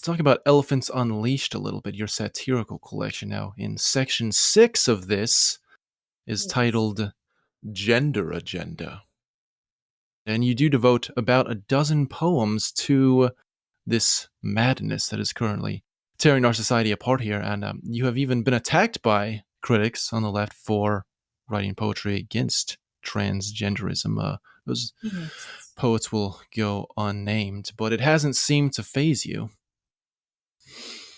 Talk about Elephants Unleashed a little bit, your satirical collection now. In section 6 of this is Yes. titled Gender Agenda. And you do devote about a dozen poems to this madness that is currently tearing our society apart here. And you have even been attacked by critics on the left for writing poetry against transgenderism. Those Yes. poets will go unnamed, but it hasn't seemed to faze you.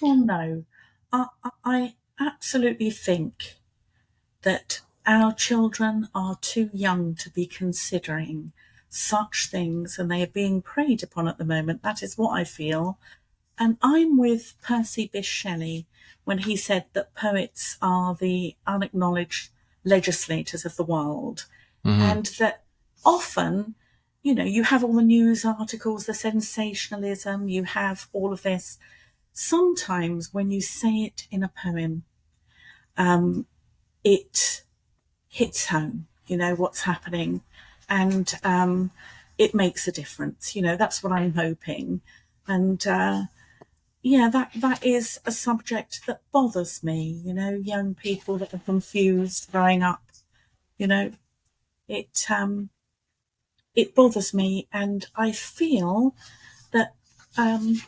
Well, no. I absolutely think that our children are too young to be considering such things, and they are being preyed upon at the moment. That is what I feel. And I'm with Percy Bysshe Shelley when he said that poets are the unacknowledged legislators of the world, Mm-hmm. and that often, you have all the news articles, the sensationalism, you have all of this. Sometimes when you say it in a poem, it hits home, what's happening, and it makes a difference. That's what I'm hoping. And yeah, that is a subject that bothers me. Young people that are confused growing up. You know, it it bothers me, and I feel that um,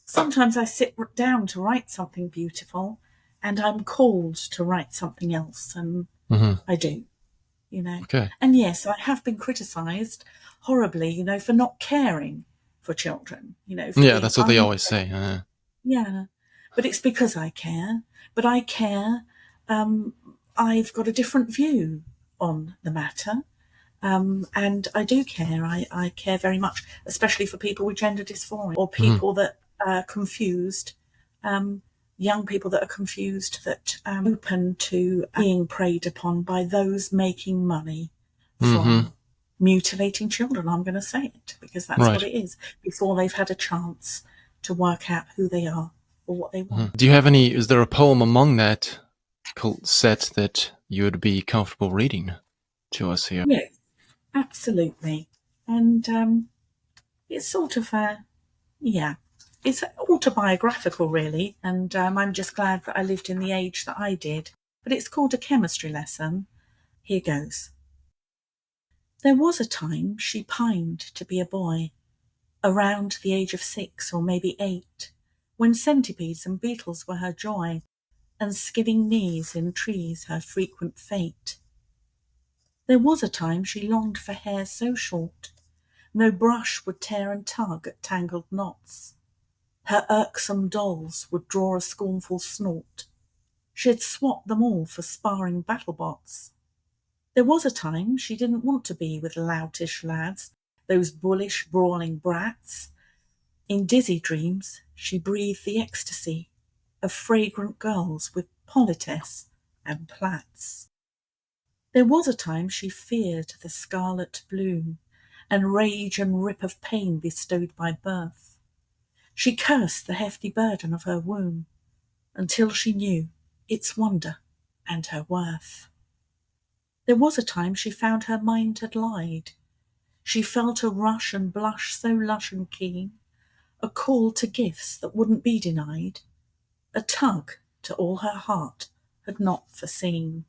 sometimes I sit down to write something beautiful, and I'm called to write something else, and Mm-hmm. I do. Okay. And yes, I have been criticised horribly, for not caring for children, for Yeah, being that's what they always uncaring. say. Yeah, but it's because I care. But I care. I've got a different view on the matter. And I do care. I care very much, especially for people with gender dysphoria or Mm-hmm. people that are confused, um, young people that are confused, that open to being preyed upon by those making money Mm-hmm. from mutilating children. I'm going to say it because that's what Right. it is before they've had a chance to work out who they are or what they Mm-hmm. want. Do you have any? Is there a poem among that set that you would be comfortable reading to us here? Yes, absolutely. And it's sort of yeah, it's autobiographical, really, and I'm just glad that I lived in the age that I did. But it's called A Chemistry Lesson. Here goes. There was a time she pined to be a boy, around the age of 6 or maybe 8, when centipedes and beetles were her joy, and skidding knees in trees her frequent fate. There was a time she longed for hair so short, no brush would tear and tug at tangled knots. Her irksome dolls would draw a scornful snort. She'd swap them all for sparring battle-bots. There was a time she didn't want to be with loutish lads, those bullish, brawling brats. In dizzy dreams she breathed the ecstasy of fragrant girls with politesse and plaits. There was a time she feared the scarlet bloom, and rage and rip of pain bestowed by birth. She cursed the hefty burden of her womb, until she knew its wonder and her worth. There was a time she found her mind had lied. She felt a rush and blush so lush and keen, a call to gifts that wouldn't be denied, a tug to all her heart had not foreseen.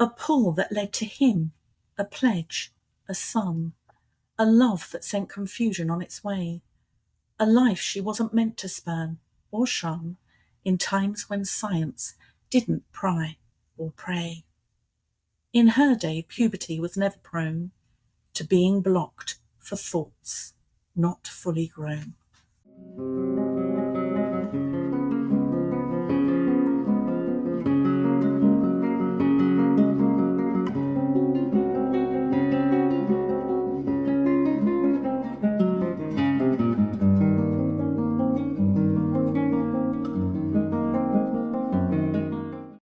A pull that led to him, a pledge, a son, a love that sent confusion on its way, a life she wasn't meant to spurn or shun in times when science didn't pry or pray. In her day, puberty was never prone to being blocked for thoughts not fully grown.